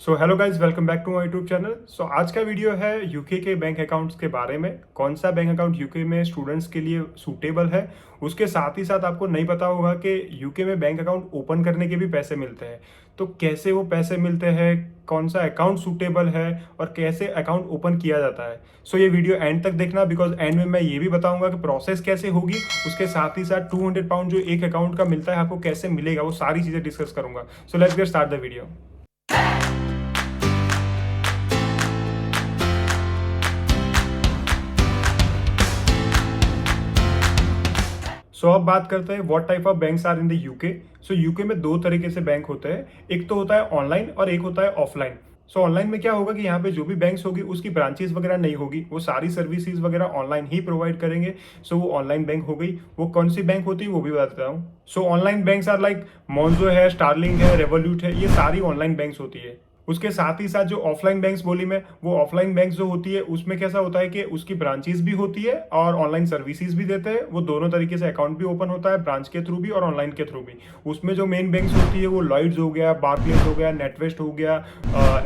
So hello guys, welcome back to my YouTube channel. So आज का video है UK के बैंक अकाउंट्स के बारे में। कौन सा बैंक अकाउंट यूके में स्टूडेंट्स के लिए सूटेबल है। उसके साथ ही साथ आपको नहीं पता होगा कि यूके में बैंक अकाउंट ओपन करने के भी पैसे मिलते हैं। तो कैसे वो पैसे मिलते हैं, कौन सा अकाउंट सूटेबल है और कैसे अकाउंट ओपन किया जाता है। सो ये वीडियो एंड तक देखना, बिकॉज एंड में मैं ये भी बताऊंगा कि प्रोसेस कैसे होगी। उसके साथ ही साथ 200 पाउंड जो एक अकाउंट का मिलता है आपको कैसे मिलेगा, वो सारी चीज़ें डिस्कस करूंगा। So let's get start the video. So अब बात करते हैं what type of banks are in the UK. So UK में दो तरीके से बैंक होते हैं, एक तो होता है ऑनलाइन और एक होता है ऑफलाइन। सो ऑनलाइन में क्या होगा कि यहाँ पे जो भी बैंक्स होगी उसकी ब्रांचेस वगैरह नहीं होगी, वो सारी सर्विसेज वगैरह ऑनलाइन ही प्रोवाइड करेंगे। सो वो ऑनलाइन बैंक हो गई। वो कौन सी बैंक होती है वो भी बता देता हूँ। So online banks are like Monzo है, स्टारलिंक है, रेवोल्यूट है, ये सारी ऑनलाइन बैंक्स होती है। उसके साथ ही साथ जो ऑफलाइन बैंक्स बोली मैं, वो ऑफलाइन बैंक्स जो होती है उसमें कैसा होता है कि उसकी ब्रांचेस भी होती है और ऑनलाइन सर्विसेज भी देते हैं। वो दोनों तरीके से अकाउंट भी ओपन होता है, ब्रांच के थ्रू भी और ऑनलाइन के थ्रू भी। उसमें जो मेन बैंक्स होती है वो लॉयड्स हो गया, बार्कलेज हो गया, नेटवेस्ट हो गया,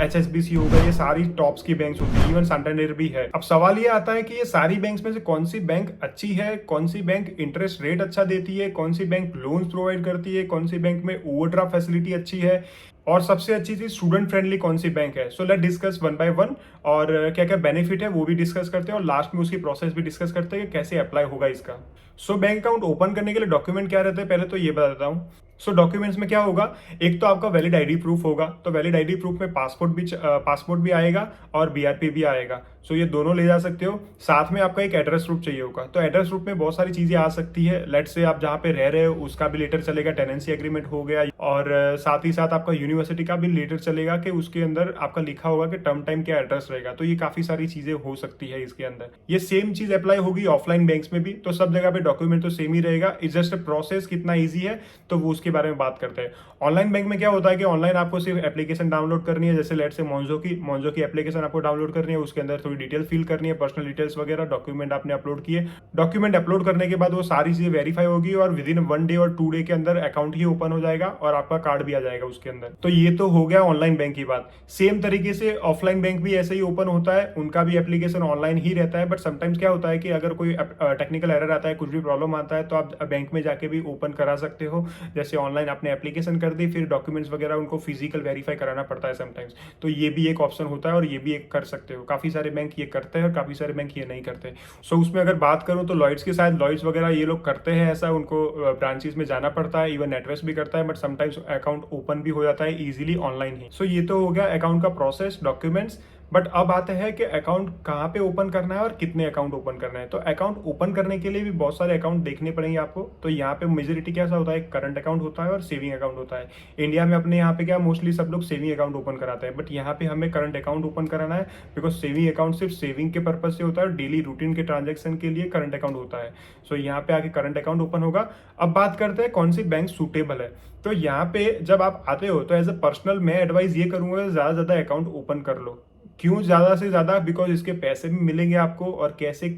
HSBC हो गया, ये सारी टॉप्स की बैंक्स होती है। इवन सैंटेंडर भी है। अब सवाल ये आता है कि ये सारी बैंक्स में से कौन सी बैंक अच्छी है, कौन सी बैंक इंटरेस्ट रेट अच्छा देती है, कौन सी बैंक लोन्स प्रोवाइड करती है, कौन सी बैंक में ओवरड्राफ्ट फैसिलिटी अच्छी है, और सबसे अच्छी चीज स्टूडेंट फ्रेंडली कौन सी बैंक है। So let discuss one by one, और क्या क्या बेनिफिट है वो भी डिस्कस करते हैं और लास्ट में उसकी प्रोसेस भी डिस्कस करते हैं कि कैसे अप्लाई होगा इसका। सो बैंक अकाउंट ओपन करने के लिए डॉक्यूमेंट क्या रहते हैं पहले तो ये बता देता हूँ। सो डॉक्यूमेंट्स में क्या होगा, एक तो आपका वैलिड आईडी प्रूफ होगा। तो वैलिड आईडी प्रूफ में पासपोर्ट भी आएगा और BRP भी आएगा। सो ये दोनों ले जा सकते हो। साथ में आपका एक एड्रेस प्रूफ चाहिए होगा। तो एड्रेस प्रूफ में बहुत सारी चीजें आ सकती है। लेट से आप जहाँ पे रह रहे हो उसका भी लेटर चलेगा, टेनेंसी एग्रीमेंट हो गया, और साथ ही साथ आपका यूनिवर्सिटी का भी लेटर चलेगा कि उसके अंदर आपका लिखा होगा कि टर्म टाइम क्या एड्रेस रहेगा। तो ये काफी सारी चीजें हो सकती है इसके अंदर। ये सेम चीज अप्लाई होगी ऑफलाइन बैंक्स में भी। तो सब जगह पे डॉक्यूमेंट तो सेम ही रहेगा, इट्स जस्ट प्रोसेस कितना ईजी है तो वो उसके बारे में बात करते हैं। ऑनलाइन बैंक में क्या होता है कि ऑनलाइन आपको सिर्फ एप्लीकेशन डाउनलोड करनी है। जैसे लेट से मोन्जो की एप्लीकेशन आपको डाउनलोड करनी है, उसके अंदर थोड़ी डिटेल फिल करनी है, पर्सनल डिटेल्स वगैरह, डॉक्यूमेंट आपने अपलोड किए। डॉक्यूमेंट अपलोड करने के बाद वो सारी चीजें वेरीफाई होगी और विद इन 1 डे और 2 डे के अंदर अकाउंट ही ओपन हो जाएगा और आपका कार्ड भी आ जाएगा उसके अंदर। तो ये तो हो गया ऑनलाइन बैंक की बात। सेम तरीके से ऑफलाइन बैंक भी ऐसे ही ओपन होता है, उनका भी एप्लीकेशन ऑनलाइन ही रहता है। बट समटाइम्स क्या होता है कि अगर कोई टेक्निकल एरर आता है, कुछ भी प्रॉब्लम आता है, तो आप बैंक में जाके भी ओपन करा सकते हो। जैसे ऑनलाइन आपने एप्लीकेशन कर दी, फिर डॉक्यूमेंट्स वगैरह उनको फिजिकल वेरीफाई कराना पड़ता है समटाइम्स। तो ये भी एक ऑप्शन होता है और ये भी एक कर सकते हो। काफी सारे बैंक ये करते हैं और काफी सारे बैंक ये नहीं करते। सो उसमें अगर बात करूं तो लॉयड्स के साथ, लॉयड्स वगैरह ये लोग करते हैं ऐसा, उनको ब्रांचेस में जाना पड़ता है। इवन नेटवेस्ट भी करता है, बट समटाइम्स अकाउंट ओपन भी हो जाता है इजीली ऑनलाइन ही। सो ये तो हो गया अकाउंट का प्रोसेस, डॉक्यूमेंट्स। बट अब आते हैं कि अकाउंट कहाँ पे ओपन करना है और कितने अकाउंट ओपन करना है। तो अकाउंट ओपन करने के लिए भी बहुत सारे अकाउंट देखने पड़ेंगे आपको। तो यहाँ पे मेजोरिटी कैसा होता है, करंट अकाउंट होता है और सेविंग अकाउंट होता है। इंडिया में अपने यहाँ पे क्या मोस्टली सब लोग सेविंग अकाउंट ओपन कराते हैं, बट यहाँ पे हमें करंट अकाउंट ओपन कराना है। बिकॉज सेविंग अकाउंट सिर्फ सेविंग के पर्पज से होता है, डेली रूटीन के ट्रांजेक्शन के लिए करंट अकाउंट होता है। सो यहाँ पे आके करंट अकाउंट ओपन होगा। अब बात करते हैं कौन सी बैंक सूटेबल है। तो यहाँ पे जब आप आते हो तो एज ए पर्सनल मैं एडवाइस ये करूंगा, ज्यादा से ज्यादा अकाउंट ओपन कर लो। क्यों ज्यादा से ज्यादा, बिकॉज इसके पैसे भी मिलेंगे आपको और कैसे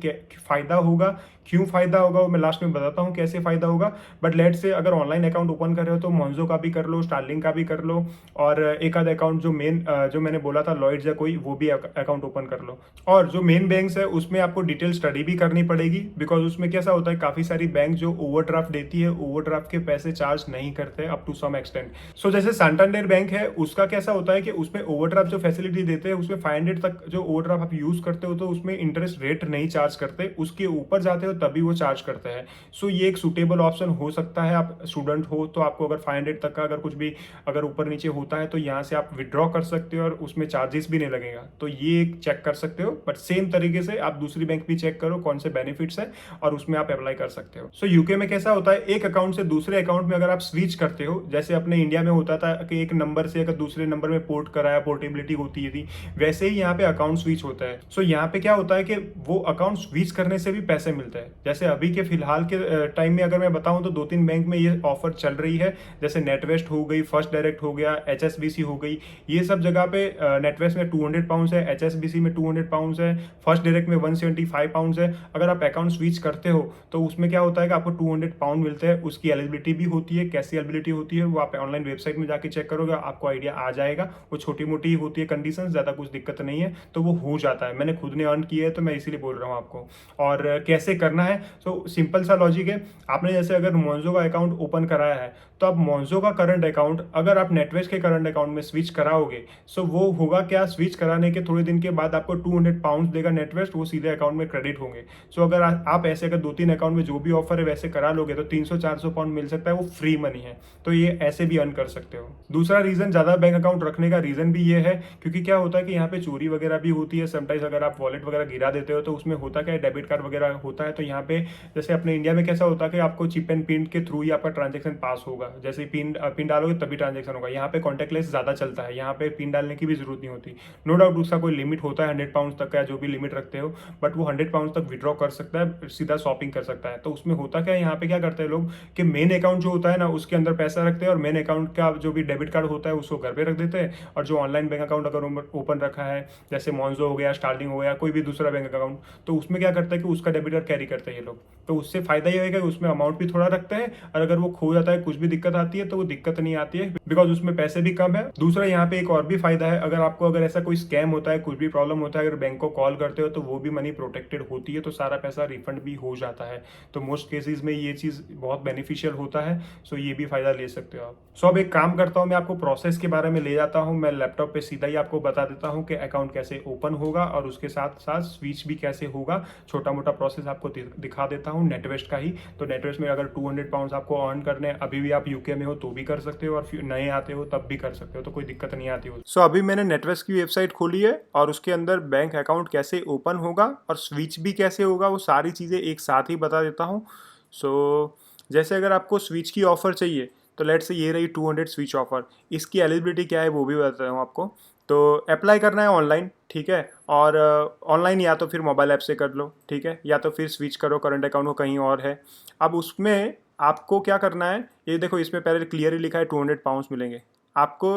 फायदा होगा, क्यों फायदा होगा वो मैं लास्ट में बताता हूँ कैसे फायदा होगा। बट लेट से अगर ऑनलाइन अकाउंट ओपन कर रहे हो तो मोन्जो का भी कर लो, स्टारलिंक का भी कर लो, और एक आध अकाउंट जो मैंने बोला था लॉयड्स या कोई, वो भी अकाउंट ओपन कर लो। और जो मेन बैंक्स है उसमें आपको डिटेल स्टडी भी करनी पड़ेगी, बिकॉज उसमें कैसा होता है काफी सारी बैंक जो ओवरड्राफ्ट देती है, ओवरड्राफ्ट के पैसे चार्ज नहीं करते अप टू सम एक्सटेंट। सो जैसे सैंटेंडर बैंक है, उसका कैसा होता है कि उसमें ओवरड्राफ्ट जो फैसिलिटी देते हैं उसमें 500 तक जो ओवरड्राफ्ट आप यूज करते हो तो उसमें इंटरेस्ट रेट नहीं चार्ज करते, उसके ऊपर जाते हो तभी वो चार्ज करते हैं। सो ये एक सुटेबल ऑप्शन हो सकता है। आप स्टूडेंट हो तो आपको अगर 500 तक का अगर कुछ भी अगर ऊपर नीचे होता है तो यहाँ से आप विड्रॉ कर सकते हो और उसमें चार्जेस भी नहीं लगेगा। तो ये एक चेक कर सकते हो। बट सेम तरीके से आप दूसरी बैंक भी चेक करो कौन से बेनिफिट्स है और उसमें आप अप्लाई कर सकते हो। सो यूके में कैसा होता है, एक अकाउंट से दूसरे अकाउंट में अगर आप स्विच करते हो, जैसे अपने इंडिया में होता था कि एक नंबर से अगर दूसरे नंबर में पोर्ट कराया, पोर्टेबिलिटी होती थी, वैसे वैसे ही यहाँ पे अकाउंट स्विच होता है। सो यहाँ पे क्या होता है कि वो अकाउंट स्विच करने से भी पैसे मिलते हैं। जैसे अभी के फिलहाल के टाइम में अगर मैं बताऊं तो 2-3 बैंक में ये ऑफर चल रही है, जैसे नेटवेस्ट हो गई, फर्स्ट डायरेक्ट हो गया, HSBC हो गई। ये सब जगह पे नेटवेस्ट में 200 पाउंड है, HSBC में 200 पाउंड है, फर्स्ट डायरेक्ट में 175 पाउंड है। अगर आप अकाउंट स्विच करते हो तो उसमें क्या होता है कि आपको 200 पाउंड मिलते हैं। उसकी एलिजिबिलिटी भी होती है, कैसी एलिजिबिलिटी होती है वो आप ऑनलाइन वेबसाइट में जाके चेक करोगे, आपको आइडिया आ जाएगा। वो छोटी मोटी होती है कंडीशन, ज़्यादा कुछ दिक्कत नहीं है, तो वो हो जाता है। मैंने खुद ने अर्न किया है तो मैं इसीलिए बोल रहा हूँ आपको। और कैसे करना है, तो सिंपल सा लॉजिक है। आपने जैसे अगर मोन्जो का अकाउंट ओपन कराया है तो अब मोन्जो का करंट अकाउंट अगर आप नेटवेस्ट के करंट अकाउंट में स्विच कराओगे, सो वो होगा क्या, स्विच कराने के थोड़े दिन के बाद आपको 200 पाउंड देगा नेटवेस्ट, वो सीधे अकाउंट में क्रेडिट होंगे। सो अगर आप ऐसे अगर 2-3 अकाउंट में जो भी ऑफर है वैसे करा लोगे तो 300-400 पाउंड मिल सकता है, वो फ्री मनी है। तो ये ऐसे भी अर्न कर सकते हो। दूसरा रीजन ज्यादा बैंक अकाउंट रखने का रीजन भी ये है क्योंकि क्या होता है कि यहाँ पे चोरी वगैरह भी होती है समटाइम्स। अगर आप वॉलेट वगैरह गिरा देते हो तो उसमें होता क्या है, डेबिट कार्ड वगैरह होता है। तो यहाँ पे जैसे अपने इंडिया में कैसा होता है कि आपको चिप एंड पिन के थ्रू ही आपका ट्रांजेक्शन पास होगा, जैसे पिन डालोगे तभी ट्रांजेक्शन होगा। यहाँ पे कॉन्टेक्टलेस ज्यादा चलता है, यहाँ पे पिन डालने की भी जरूरत नहीं होती। नो डाउट उसका कोई लिमिट होता है 100 पाउंड तक का, जो भी लिमिट रखते हो, बट वो 100 पाउंड तक विड्रॉ कर सकता है, सीधा शॉपिंग कर सकता है। तो उसमें होता क्या है, यहाँ पे क्या करते हैं लोग कि मेन अकाउंट जो होता है ना उसके अंदर पैसा रखते हैं और मेन अकाउंट का जो भी डेबिट कार्ड होता है उसको घर पे रख देते हैं। और जो ऑनलाइन बैंक अकाउंट अगर ओपन रखा है, जैसे मोन्जो हो गया, स्टार्लिंग हो गया, कोई भी दूसरा बैंक अकाउंट, तो उसमें क्या करते हैं कि उसका डेबिट कार्ड कैरी करते हैं ये लोग। तो उससे फायदा ये होगा कि उसमें अमाउंट भी थोड़ा रखते हैं, और अगर वो खो जाता है, कुछ भी दिक्कत आती है तो वो दिक्कत नहीं आती है, बिकॉज उसमें पैसे भी कम है। दूसरा यहाँ पे एक और भी फायदा है, अगर ऐसा कोई स्कैम होता है, कुछ भी प्रॉब्लम होता है, अगर बैंक को कॉल करते हो तो वो भी मनी प्रोटेक्टेड होती है, तो सारा पैसा रिफंड भी हो जाता है। तो मोस्ट केसेस में ये चीज बहुत बेनिफिशियल होता है। सो ये भी फायदा ले सकते हो आप। सो अब एक काम करता हूँ, मैं आपको प्रोसेस के बारे में ले जाता हूँ। मैं लैपटॉप पे सीधा ही आपको बता देता हूँ कि अकाउंट कैसे ओपन होगा और उसके साथ साथ स्विच भी कैसे होगा। छोटा मोटा प्रोसेस आपको दिखा देता हूँ नेटवेस्ट का ही। तो नेटवेस्ट में अगर 200 पाउंड आपको अर्न करने हैं, अभी भी आप यूके में हो तो भी कर सकते हो, और नए आते हो तब भी कर सकते हो, तो कोई दिक्कत नहीं आती हो। सो अभी मैंने नेटवेस्ट की वेबसाइट खोली है और उसके अंदर बैंक अकाउंट कैसे ओपन होगा और स्विच भी कैसे होगा वो सारी चीज़ें एक साथ ही बता देता हूँ। सो जैसे अगर आपको स्विच की ऑफर चाहिए तो लेट्स से ये रही 200 स्विच ऑफर। इसकी एलिजिबिलिटी क्या है वो भी बताता हूँ आपको। तो अप्लाई करना है ऑनलाइन, ठीक है, और ऑनलाइन या तो फिर मोबाइल ऐप से कर लो, ठीक है, या तो फिर स्विच करो करंट अकाउंट को कहीं और है। अब उसमें आपको क्या करना है, ये देखो इसमें पहले क्लियर ही लिखा है 200 पाउंड मिलेंगे आपको।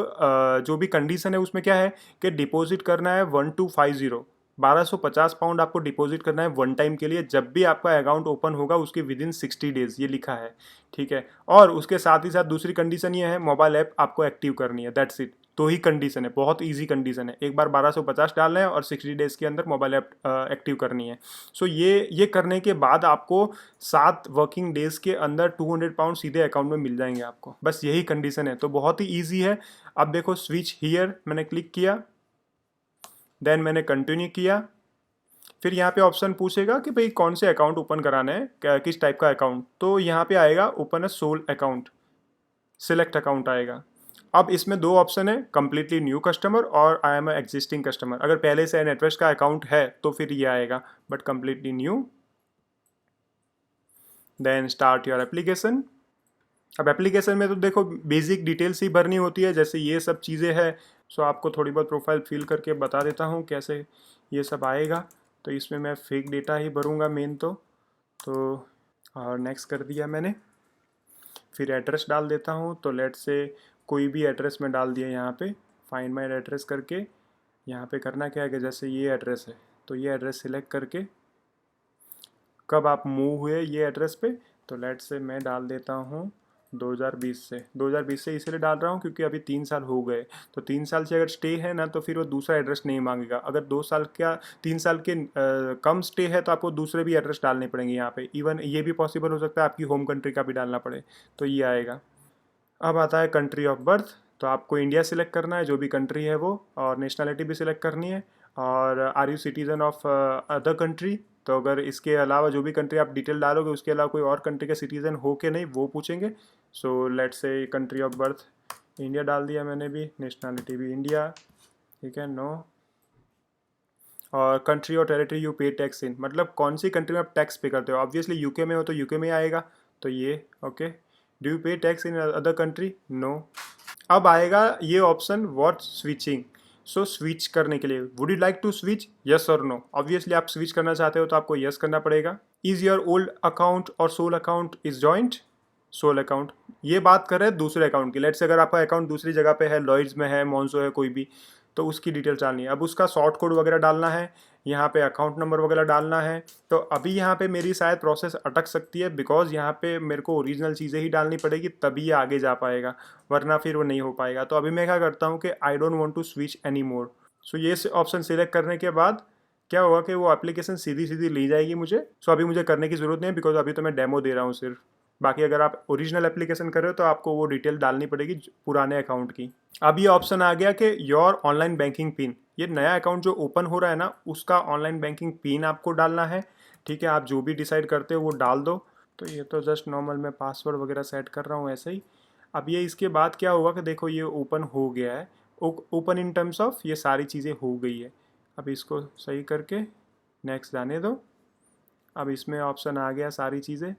जो भी कंडीशन है उसमें क्या है कि डिपॉजिट करना है 1250, 1250 पाउंड आपको डिपॉजिट करना है वन टाइम के लिए, जब भी आपका अकाउंट ओपन होगा उसके विदिन 60 डेज, ये लिखा है, ठीक है। और उसके साथ ही साथ दूसरी कंडीशन ये है, मोबाइल ऐप आपको एक्टिव करनी है, दैट्स इट। तो ही कंडीशन है, बहुत इजी कंडीशन है। एक बार 1250 डालना है और 60 डेज के अंदर मोबाइल ऐप एक्टिव करनी है। सो ये करने के बाद आपको 7 वर्किंग डेज के अंदर 200 पाउंड सीधे अकाउंट में मिल जाएंगे आपको, बस यही कंडीशन है। तो बहुत ही ईजी है। अब देखो स्विच हियर मैंने क्लिक किया, देन मैंने कंटिन्यू किया। फिर यहाँ पे ऑप्शन पूछेगा कि भाई कौन से अकाउंट ओपन कराना है, किस टाइप का अकाउंट। तो यहाँ पे आएगा open a sole account, select account आएगा। अब इसमें दो ऑप्शन है, कंप्लीटली न्यू कस्टमर और आई एम एग्जिस्टिंग कस्टमर। अगर पहले से नेटवेस्ट का अकाउंट है तो फिर ये आएगा, but completely new. Then start your application. अब एप्लीकेशन में तो देखो बेसिक डिटेल्स ही भरनी होती है, जैसे ये सब चीज़ें हैं। सो आपको थोड़ी बहुत प्रोफाइल फिल करके बता देता हूँ कैसे ये सब आएगा। तो इसमें मैं फेक डेटा ही भरूँगा मेन तो और नेक्स्ट कर दिया मैंने। फिर एड्रेस डाल देता हूँ, तो लेट से कोई भी एड्रेस में डाल दिया यहाँ पे, फाइंड माई एड्रेस करके। यहाँ पे करना क्या है कि जैसे ये एड्रेस है तो ये एड्रेस सिलेक्ट करके कब आप मूव हुए ये एड्रेस पे, तो लेट से मैं डाल देता हूँ 2020 से इसलिए डाल रहा हूँ क्योंकि अभी 3 साल हो गए। तो 3 साल से अगर स्टे है ना तो फिर वो दूसरा एड्रेस नहीं मांगेगा। अगर 2 साल का 3 साल के कम स्टे है तो आपको दूसरे भी एड्रेस डालने पड़ेंगे यहाँ पे। इवन ये भी पॉसिबल हो सकता है आपकी होम कंट्री का भी डालना पड़े, तो ये आएगा। अब आता है कंट्री ऑफ बर्थ। तो आपको इंडिया सिलेक्ट करना है, जो भी कंट्री है वो, और नेशनलिटी भी सिलेक्ट करनी है। और are you citizen of other country, तो अगर इसके अलावा जो भी कंट्री आप डिटेल डालोगे उसके अलावा कोई और कंट्री के सिटीजन हो के नहीं वो पूछेंगे। So let's say country of birth India डाल दिया मैंने भी, नेशनलिटी भी इंडिया, ठीक है, नो। और कंट्री और टेरिटरी यू पे टैक्स इन, मतलब कौन सी कंट्री में आप टैक्स पे करते हो। ऑब्वियसली यूके में हो तो यूके में आएगा, तो ये okay. Do you pay tax in other country, no. अब आएगा ये option what switching. So switch करने के लिए would you like to switch, yes और नो। ऑब्वियसली आप स्विच करना चाहते हो तो आपको यस करना पड़ेगा। इज योर ओल्ड अकाउंट और sole account is joint, sole account. ये बात कर रहे हैं दूसरे अकाउंट की। लेट्स से अगर आपका अकाउंट दूसरी जगह पे है, लॉयड्स में है, मॉन्जो है, कोई भी, तो उसकी डिटेल डालनी है। अब उसका शॉर्ट कोड वगैरह डालना है, यहाँ पे अकाउंट नंबर वगैरह डालना है। तो अभी यहाँ पे मेरी शायद प्रोसेस अटक सकती है, बिकॉज यहाँ पे मेरे को ओरिजिनल चीज़ें ही डालनी पड़ेगी, तभी ये आगे जा पाएगा, वरना फिर वो नहीं हो पाएगा। तो अभी मैं क्या करता हूँ कि I don't want to switch any more. So ये ऑप्शन सिलेक्ट करने के बाद क्या होगा कि वो एप्लीकेशन सीधी सीधी ली जाएगी मुझे। सो अभी मुझे करने की ज़रूरत नहीं है, बिकॉज अभी तो मैं डेमो दे रहा हूँ सिर्फ। बाकी अगर आप ओरिजिनल एप्लीकेशन कर रहे हो तो आपको वो डिटेल डालनी पड़ेगी पुराने अकाउंट की। अब ये ऑप्शन आ गया कि योर ऑनलाइन बैंकिंग पिन, ये नया अकाउंट जो ओपन हो रहा है ना, उसका ऑनलाइन बैंकिंग पिन आपको डालना है। ठीक है, आप जो भी डिसाइड करते हो वो डाल दो। तो ये तो जस्ट नॉर्मल मैं पासवर्ड वगैरह सेट कर रहा हूँ ऐसे ही। अब ये इसके बाद क्या होगा कि देखो ये ओपन हो गया है, ओपन इन टर्म्स ऑफ ये सारी चीज़ें हो गई है। अब इसको सही करके नेक्स्ट जाने दो। अब इसमें ऑप्शन आ गया सारी चीज़ें,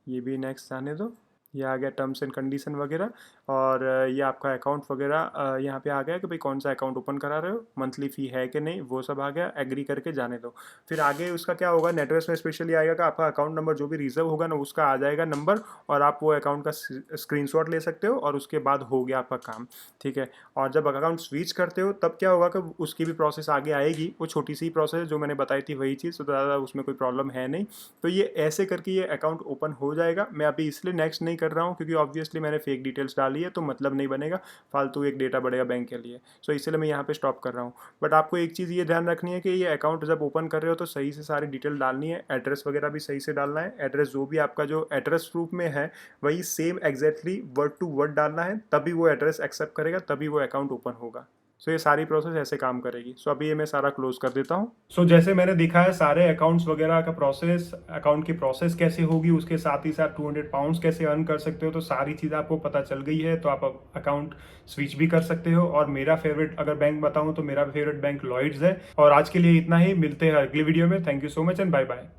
ये भी नेक्स्ट जाने दो। ये आ गया टर्म्स एंड कंडीशन वगैरह, और ये आपका अकाउंट वगैरह यहाँ पे आ गया कि भाई कौन सा अकाउंट ओपन करा रहे हो, मंथली फ़ी है कि नहीं, वो सब आ गया। एग्री करके जाने दो। फिर आगे उसका क्या होगा, नेटवर्क में स्पेशली आएगा कि आपका अकाउंट नंबर जो भी रिजर्व होगा ना, उसका आ जाएगा नंबर, और आप वो अकाउंट का स्क्रीनशॉट ले सकते हो, और उसके बाद हो गया आपका काम। ठीक है, और जब अकाउंट स्विच करते हो तब क्या होगा कि उसकी भी प्रोसेस आगे आएगी। वो छोटी सी प्रोसेस जो मैंने बताई थी वही चीज़, तो ज़्यादा उसमें कोई प्रॉब्लम है नहीं। तो ये ऐसे करके ये अकाउंट ओपन हो जाएगा। मैं अभी इसलिए नेक्स्ट नहीं कर रहा हूँ क्योंकि ऑब्वियसली मैंने फेक डिटेल्स डाली है, तो मतलब नहीं बनेगा, फालतू एक डेटा बढ़ेगा बैंक के लिए। सो इसलिए मैं यहाँ पे स्टॉप कर रहा हूँ। बट आपको एक चीज़ ये ध्यान रखनी है कि ये अकाउंट जब ओपन कर रहे हो तो सही से सारी डिटेल डालनी है, एड्रेस वगैरह भी सही से डालना है। एड्रेस जो भी आपका जो एड्रेस प्रूफ में है वही same exactly word to word डालना है, तभी वो एड्रेस एक्सेप्ट करेगा, तभी वो अकाउंट ओपन होगा। सो ये सारी प्रोसेस ऐसे काम करेगी। सो अभी ये मैं सारा क्लोज कर देता हूँ। सो जैसे मैंने दिखा है सारे अकाउंट्स वगैरह का प्रोसेस, अकाउंट की प्रोसेस कैसे होगी, उसके साथ ही साथ 200 पाउंड्स कैसे अर्न कर सकते हो, तो सारी चीज़ आपको पता चल गई है। तो आप अकाउंट स्विच भी कर सकते हो। और मेरा फेवरेट अगर बैंक बताऊँ तो मेरा फेवरेट बैंक लॉयड्स है। और आज के लिए इतना ही, मिलते हैं अगली वीडियो में। Thank you so much and bye bye.